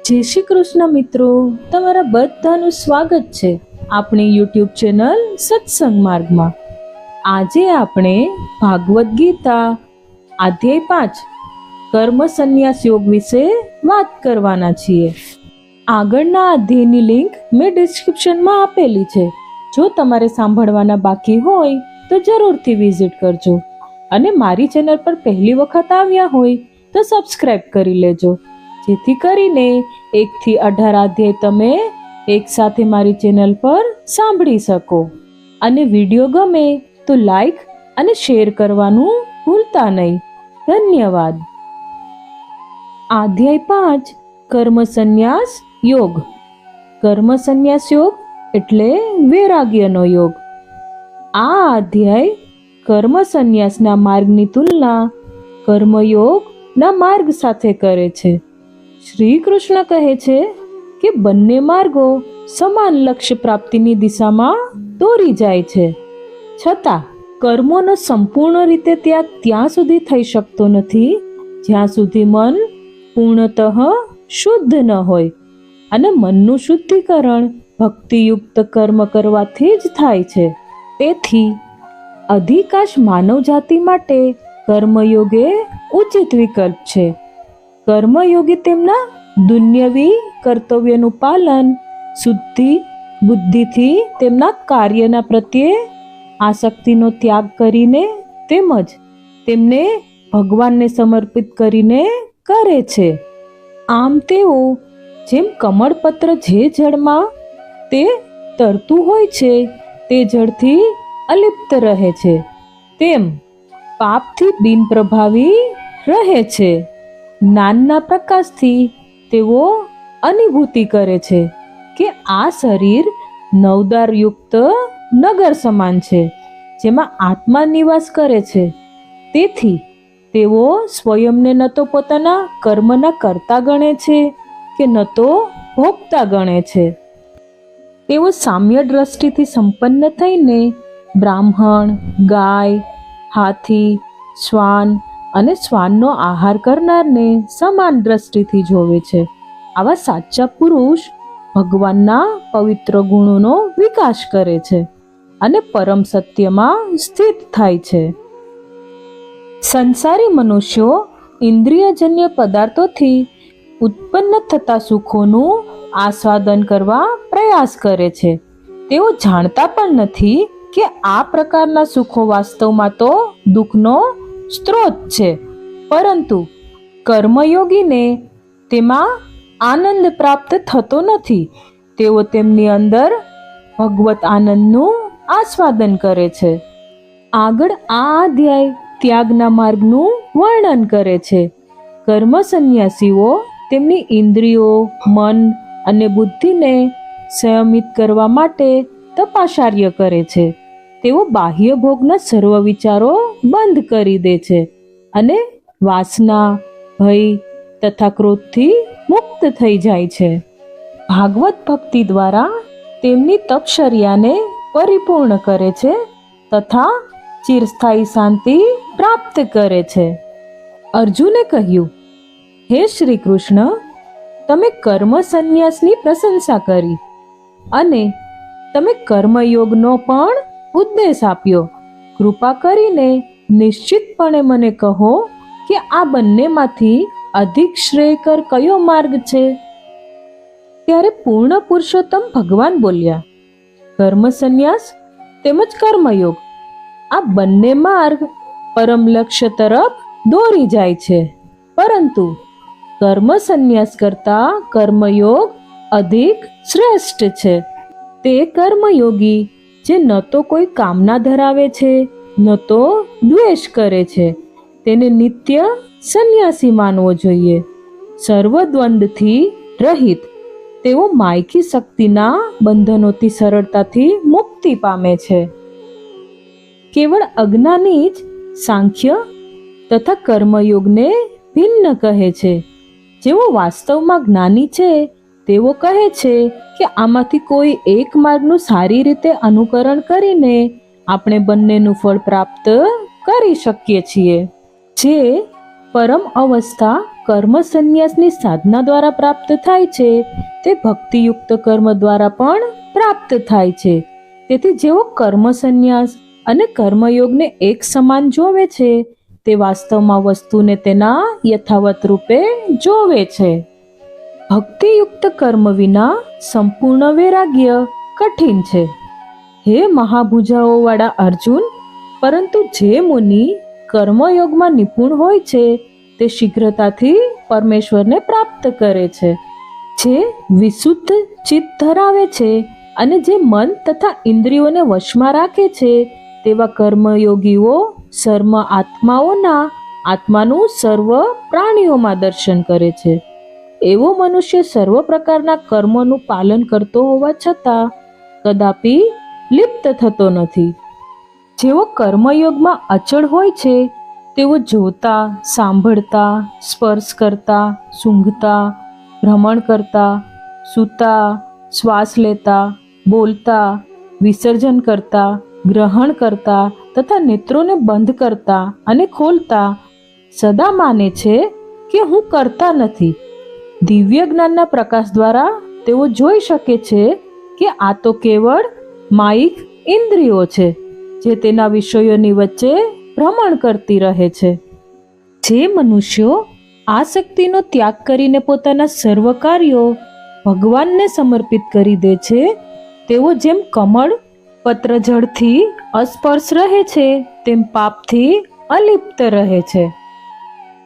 જય શ્રી કૃષ્ણ મિત્રો, તમારા બધાનું સ્વાગત છે આપણી યુટ્યુબ ચેનલ સત્સંગ માર્ગમાં। આજે આપણે ભાગવદ ગીતા અધ્યાય 5 કર્મ સંન્યાસ યોગ વિશે વાત કરવાના છીએ। આગળના અધ્યાયની લિંક મેં ડિસ્ક્રિપ્શનમાં આપેલી છે। જો તમારે સાંભળવાના બાકી હોય તો જરૂરથી વિઝિટ કરજો અને મારી ચેનલ પર પહેલી વખત આવ્યા હોય તો સબસ્ક્રાઇબ કરી લેજો, જેથી કરીને 1 થી 18 અધ્યાય તમે એક સાથે મારી ચેનલ પર સાંભળી શકો। અને વિડીયો ગમે તો લાઈક અને શેર કરવાનું ભૂલતા નહીં। ધન્યવાદ। અધ્યાય 5 કર્મ સંન્યાસ યોગ। કર્મ સંન્યાસ યોગ એટલે વૈરાગ્યનો યોગ। આ અધ્યાય કર્મ સંન્યાસના માર્ગની તુલના કર્મયોગના માર્ગ સાથે કરે છે। શ્રી કૃષ્ણ કહે છે કે બંને માર્ગો સમાન લક્ષ્ય પ્રાપ્તિની દિશામાં દોરી જાય છે, છતાં કર્મોનો સંપૂર્ણ રીતે ત્યાગ ત્યાં સુધી થઈ શકતો નથી જ્યાં સુધી મન પૂર્ણતઃ શુદ્ધ ન હોય, અને મનનું શુદ્ધિકરણ ભક્તિયુક્ત કર્મ કરવાથી જ થાય છે। તેથી અધિકાંશ માનવ જાતિ માટે કર્મયોગ એ ઉચિત વિકલ્પ છે। કર્મયોગી તેમના દુન્યવી કર્તવ્યનું પાલન શુદ્ધિ બુદ્ધિથી તેમના કાર્યના પ્રત્યે આસક્તિનો ત્યાગ કરીને તેમજ તેમને ભગવાનને સમર્પિત કરીને કરે છે। આમ તેઓ જેમ કમળપત્ર જે જળમાં તે તરતું હોય છે તે જળથી અલિપ્ત રહે છે, તેમ પાપથી બિન પ્રભાવી રહે છે। જ્ઞાનના પ્રકાશથી તેઓ અનુભૂતિ કરે છે કે આ શરીર નવદારયુક્ત નગર સમાન છે જેમાં આત્મા નિવાસ કરે છે। તેથી તેઓ સ્વયંને ન તો પોતાના કર્મના કર્તા ગણે છે કે ન તો ભોગતા ગણે છે। તેઓ સામ્ય દ્રષ્ટિથી સંપન્ન થઈને બ્રાહ્મણ, ગાય, હાથી, શ્વાન અને શ્વાનનો આહાર કરનારને સમાન દ્રષ્ટિથી જોવે છે। આવા સાચા પુરુષ ભગવાનના પવિત્ર ગુણોનો વિકાસ કરે છે અને પરમ સત્યમાં સ્થિત થાય છે। સંસારી મનુષ્યો ઇન્દ્રિયજન્ય પદાર્થોથી ઉત્પન્ન થતા સુખોનું આસ્વાદન કરવા પ્રયાસ કરે છે। તેઓ જાણતા પણ નથી કે આ પ્રકારના સુખો વાસ્તવમાં તો દુઃખનો સ્ત્રોત છે, પરંતુ કર્મયોગીને તેમાં આનંદ પ્રાપ્ત થતો નથી। તેઓ તેમની અંદર ભગવત આનંદનું આસ્વાદન કરે છે। આગળ આ અધ્યાય ત્યાગના માર્ગનું વર્ણન કરે છે। કર્મ સંન્યાસીઓ તેમની ઇન્દ્રિયો, મન અને બુદ્ધિને સંયમિત કરવા માટે તપાચાર્ય કરે છે। તેઓ બાહ્ય ભોગના સર્વ વિચારો બંધ કરી દે છે અને વાસના, ભય તથા ક્રોધથી મુક્ત થઈ જાય છે। ભાગવત ભક્તિ દ્વારા તેમની તપશ્ચર્યાને પરિપૂર્ણ કરે છે તથા ચિરસ્થાયી શાંતિ પ્રાપ્ત કરે છે। અર્જુને કહ્યું, હે શ્રી કૃષ્ણ, તમે કર્મ સંન્યાસની પ્રશંસા કરી અને તમે કર્મયોગનો પણ ઉપદેશ આપ્યો। કૃપા કરીને નિશ્ચિતપણે મને કહો કે આ બંનેમાંથી અધિક શ્રેયકર કયો માર્ગ છે? ત્યારે પૂર્ણ પુરુષોત્તમ ભગવાન બોલ્યા, કર્મ સંન્યાસ તેમજ કર્મયોગ આ બંને માર્ગ પરમ લક્ષ્ય તરફ દોરી જાય છે, પરંતુ કર્મ સંન્યાસ કરતા કર્મયોગ અધિક શ્રેષ્ઠ છે। તે કર્મયોગી જે ન તો કોઈ કામના ધરાવે છે ન તો દ્વેષ કરે છે, તેને નિત્ય સંન્યાસી માનવો જોઈએ। સર્વદ્વંદથી રહિત તેઓ માયકી શક્તિના બંધનોથી સરળતાથી મુક્તિ પામે છે। કેવળ અજ્ઞાની જ સાંખ્ય તથા કર્મયોગને ભિન્ન કહે છે। જેઓ વાસ્તવમાં જ્ઞાની છે તેઓ કહે છે કે આમાંથી કોઈ એક માર્ગનું સારી રીતે અનુકરણ કરીને આપણે બંનેનું ફળ પ્રાપ્ત કરી શકીએ છીએ। જે પરમ અવસ્થા કર્મ સંન્યાસની સાધના દ્વારા પ્રાપ્ત થાય છે તે ભક્તિયુક્ત કર્મ દ્વારા પણ પ્રાપ્ત થાય છે. તેથી જેઓ કર્મ સંન્યાસ અને કર્મયોગને એક સમાન જોવે છે તે વાસ્તવમાં વસ્તુને તેના યથાવત રૂપે જોવે છે. ભક્તિયુક્ત કર્મ વિના સંપૂર્ણ વૈરાગ્ય કઠિન છે. હે મહાભુજાઓવાળા અર્જુન, પરંતુ જે મુનિ કર્મયોગમાં નિપુણ હોય છે તે શીઘ્રતાથી પરમેશ્વરને પ્રાપ્ત કરે છે. જે વિશુદ્ધ ચિત્ત ધરાવે છે અને જે મન તથા ઇન્દ્રિયોને વશમાં રાખે છે તેવા કર્મયોગીઓ સર્વ આત્માનું સર્વ પ્રાણીઓમાં દર્શન કરે છે. એવો મનુષ્ય સર્વ પ્રકારના કર્મોનું પાલન કરતો હોવા છતાં કદાપી લિપ્ત થતો નથી. જેઓ કર્મયોગમાં અચળ હોય છે તેઓ જોતા, સાંભળતા, સ્પર્શ કરતા, સૂંઘતા, ભ્રમણ કરતા, સૂતા, શ્વાસ લેતા, બોલતા, વિસર્જન કરતા, ગ્રહણ કરતા તથા નેત્રોને બંધ કરતા અને ખોલતા સદા માને છે કે હું કરતા નથી. દિવ્ય જ્ઞાનના પ્રકાશ દ્વારા તેઓ જોઈ શકે છે કે આ તો કેવળ માયિક ઇન્દ્રિયો છે જે તેના વિષયોની વચ્ચે ભ્રમણ કરતી રહે છે. જે મનુષ્યો આ શક્તિનો ત્યાગ કરીને પોતાના સર્વ કાર્યો ભગવાનને સમર્પિત કરી દે છે તેઓ જેમ કમળ પત્રજળથી અસ્પર્શ રહે છે તેમ પાપથી અલિપ્ત રહે છે.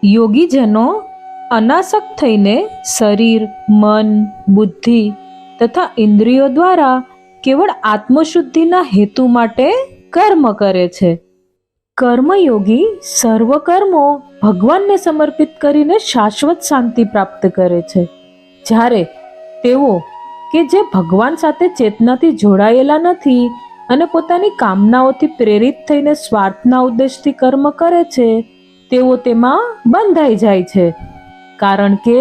યોગીજનો અનાસક્ત થઈને શરીર, મન, બુદ્ધિ તથા ઇન્દ્રિયો દ્વારા કેવળ આત્મશુદ્ધિના હેતુ માટે કર્મ કરે છે. કર્મયોગી સર્વ કર્મો ભગવાનને સમર્પિત કરીને શાશ્વત શાંતિ પ્રાપ્ત કરે છે. જ્યારે તેઓ કે જે ભગવાન સાથે ચેતનાથી જોડાયેલા નથી અને પોતાની કામનાઓથી પ્રેરિત થઈને સ્વાર્થના ઉદ્દેશથી કર્મ કરે છે તેઓ તેમાં બંધાઈ જાય છે, કારણ કે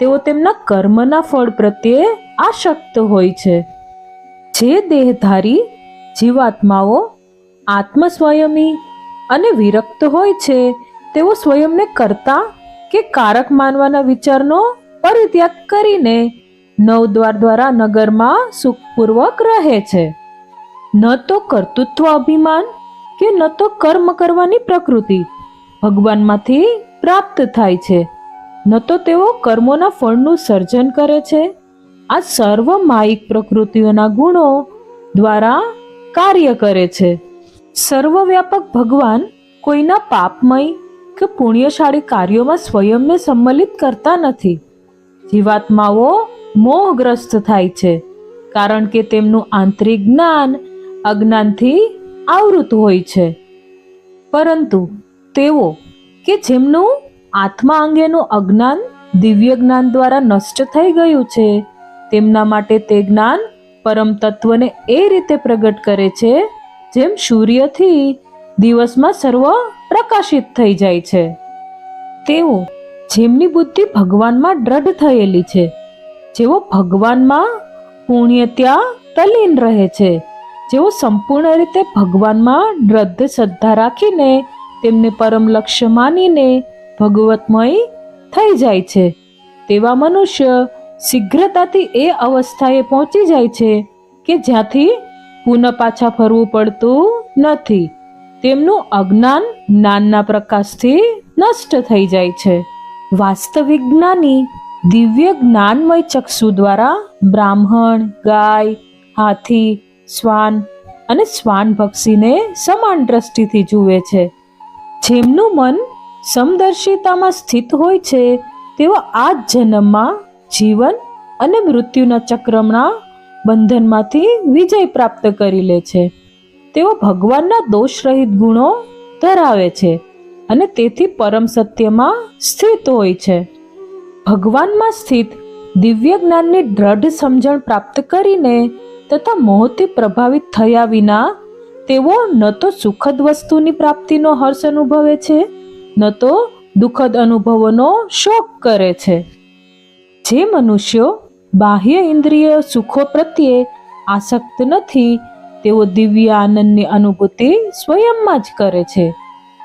તેઓ તેમના કર્મના ફળ પ્રત્યે આસક્ત હોય છે. જે દેહધારી જીવાત્માઓ આત્મ સ્વયમી અને વિરક્ત હોય છે તેઓ સ્વયંને કર્તા કે કારક માનવાના વિચારનો પરિત્યાગ કરીને નવદ્વાર દ્વારા નગરમાં સુખપૂર્વક રહે છે. ન તો કર્તૃત્વ અભિમાન કે ન તો કર્મ કરવાની પ્રકૃતિ ભગવાનમાંથી પ્રાપ્ત થાય છે, ન તો તેઓ કર્મોના ફળનું સર્જન કરે છે. આ સર્વ માયિક પ્રકૃતિઓના ગુણો દ્વારા કાર્ય કરે છે. સર્વવ્યાપક ભગવાન કોઈના પાપમય કે પુણ્યશાળી કાર્યોમાં સ્વયંને સંમલિત કરતા નથી. જીવાત્માઓ મોહગ્રસ્ત થાય છે કારણ કે તેમનું આંતરિક જ્ઞાન અજ્ઞાનથી આવૃત હોય છે. પરંતુ તેઓ કે જેમનું આત્મા અંગેનું અજ્ઞાન દિવ્ય જ્ઞાન દ્વારા નષ્ટ થઈ ગયું છે તેમના માટે તે જ્ઞાન પરમ તત્વને એ રીતે પ્રગટ કરે છે જેમ સૂર્યથી દિવસમાં સર્વ પ્રકાશિત થઈ જાય છે. તેઓ જેમની બુદ્ધિ ભગવાનમાં દ્રઢ થયેલી છે, જેઓ ભગવાનમાં પુણ્યત્યા તલ્લીન રહે છે, જેઓ સંપૂર્ણ રીતે ભગવાનમાં દ્રઢ શ્રદ્ધા રાખીને તેમને પરમ લક્ષ્ય માનીને ભગવતમય થઈ જાય છે, તેવા મનુષ્ય શીઘ્રતાથી એ અવસ્થાએ પહોંચી જાય છે કે જ્યાંથી પુનઃ પાછા ફરવું પડતું નથી. તેમનું અજ્ઞાન જ્ઞાનના પ્રકાશથી નષ્ટ થઈ જાય છે. વાસ્તવિક જ્ઞાની દિવ્ય જ્ઞાનમય ચક્ષુ દ્વારા બ્રાહ્મણ, ગાય, હાથી, શ્વાન અને શ્વાન પક્ષીને સમાન દ્રષ્ટિથી જુએ છે. જેમનું મન સમદર્શિતામાં સ્થિત હોય છે તેઓ આ જ જન્મમાં જીવન અને મૃત્યુના ચક્રના બંધનમાંથી વિજય પ્રાપ્ત કરી લે છે. તેઓ ભગવાનના દોષરહિત ગુણો ધરાવે છે અને તેથી પરમ સત્યમાં સ્થિત હોય છે. ભગવાનમાં સ્થિત દિવ્ય જ્ઞાનની દ્રઢ સમજણ પ્રાપ્ત કરીને તથા મોહથી પ્રભાવિત થયા વિના તેઓ ન તો સુખદ વસ્તુની પ્રાપ્તિનો હર્ષ અનુભવે છે ન તો દુઃખદ અનુભવોનો શોક કરે છે. જે મનુષ્યો બાહ્ય ઇન્દ્રિય સુખો પ્રત્યે આસક્ત નથી તેઓ દિવ્ય આનંદની અનુભૂતિ સ્વયંમાં જ કરે છે.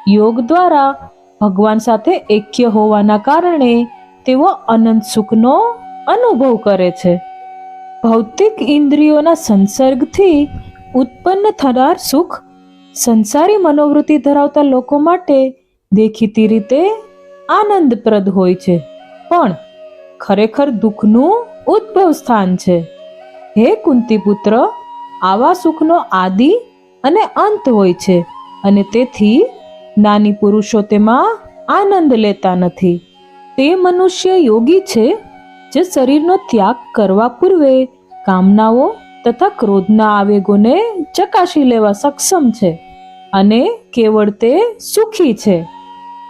યોગ દ્વારા ભગવાન સાથે એક્ય હોવાના કારણે તેઓ અનંત સુખનો અનુભવ કરે છે. ભૌતિક ઇન્દ્રિયોના સંસર્ગથી ઉત્પન્ન થનાર સુખ સંસારી મનોવૃત્તિ ધરાવતા લોકો માટે દેખીતી રીતે આનંદપ્રદ હોય છે, પણ ખરેખર દુઃખનું ઉદ્ભવ સ્થાન છે. હે કુંતી પુત્ર, આવા સુખનો આદિ અને અંત હોય છે, અને તેથી જ્ઞાની પુરુષો તેમાં આનંદ લેતા નથી. તે મનુષ્ય યોગી છે જે શરીરનો ત્યાગ કરવા પૂર્વે કામનાઓ તથા ક્રોધના આવેગોને ચકાસી લેવા સક્ષમ છે, અને કેવળ તે સુખી છે.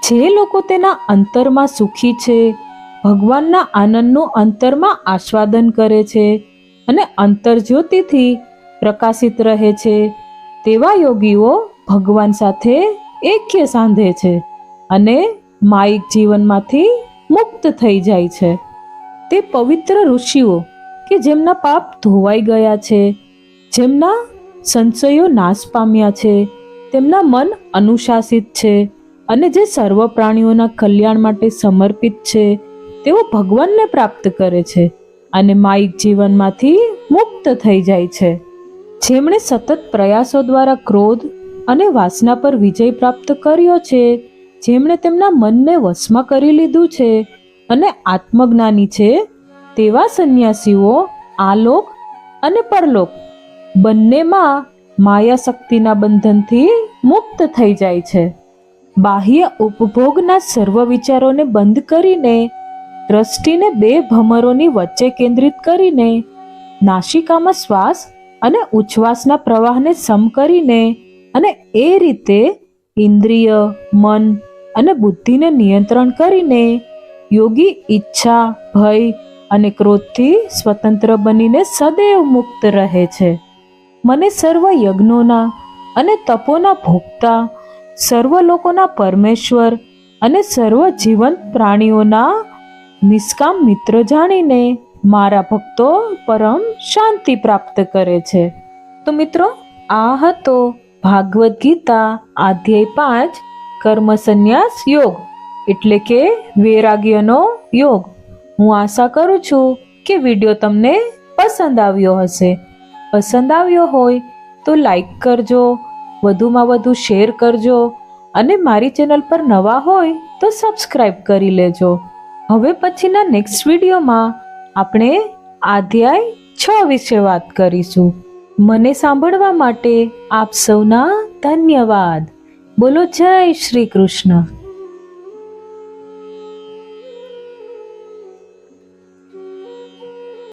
જે લોકો તેના અંતરમાં સુખી છે, ભગવાનના આનંદનું અંતરમાં આસ્વાદન કરે છે અને અંતર્જ્યોતિથી પ્રકાશિત રહે છે, તેવા યોગીઓ ભગવાન સાથે એક્ય સાંધે છે અને માયિક જીવનમાંથી મુક્ત થઈ જાય છે. તે પવિત્ર ઋષિઓ કે જેમના પાપ ધોવાઈ ગયા છે, જેમના સંશયો નાશ પામ્યા છે, તેમના મન અનુશાસિત છે અને જે સર્વ પ્રાણીઓના કલ્યાણ માટે સમર્પિત છે, તેઓ ભગવાનને પ્રાપ્ત કરે છે અને માયિક જીવનમાંથી મુક્ત થઈ જાય છે. જેમણે સતત પ્રયાસો દ્વારા ક્રોધ અને વાસના પર વિજય પ્રાપ્ત કર્યો છે, જેમણે તેમના મનને વશમાં કરી લીધું છે અને આત્મજ્ઞાની છે, તેવા સંન્યાસીઓ આલોક અને પરલોક બંનેમાં માયા શક્તિના બંધનથી મુક્ત થઈ જાય છે. બાહ્ય ઉપભોગના સર્વ વિચારોને બંધ કરીને, દ્રષ્ટિને બે ભમરોની વચ્ચે કેન્દ્રિત કરીને, નાસિકામાં શ્વાસ અને ઉચ્છ્વાસના પ્રવાહને સમ કરીને અને એ રીતે ઇન્દ્રિય, મન અને બુદ્ધિને નિયંત્રણ કરીને યોગી ઈચ્છા, ભય અને ક્રોધથી સ્વતંત્ર બનીને સદૈવ મુક્ત રહે છે. મને સર્વ યજ્ઞોના અને તપોના ભોગતા, સર્વ લોકોના પરમેશ્વર અને સર્વ જીવંત પ્રાણીઓના નિષ્કામ મિત્ર જાણીને મારા ભક્તો પરમ શાંતિ પ્રાપ્ત કરે છે. તો મિત્રો, આ હતો ભાગવદ ગીતા અધ્યાય 5 કર્મ સંન્યાસ યોગ એટલે કે વૈરાગ્યનો યોગ. હું આશા કરું છું કે વિડીયો તમને પસંદ આવ્યો હશે. પસંદ આવ્યો હોય તો લાઈક કરજો, વધુમાં વધુ શેર કરજો અને મારી ચેનલ પર નવા હોય તો સબસ્ક્રાઈબ કરી લેજો. હવે પછીના નેક્સ્ટ વિડીયોમાં આપણે અધ્યાય 6 વિશે વાત કરીશું. મને સાંભળવા માટે આપ સૌના ધન્યવાદ. બોલો જય શ્રી કૃષ્ણ.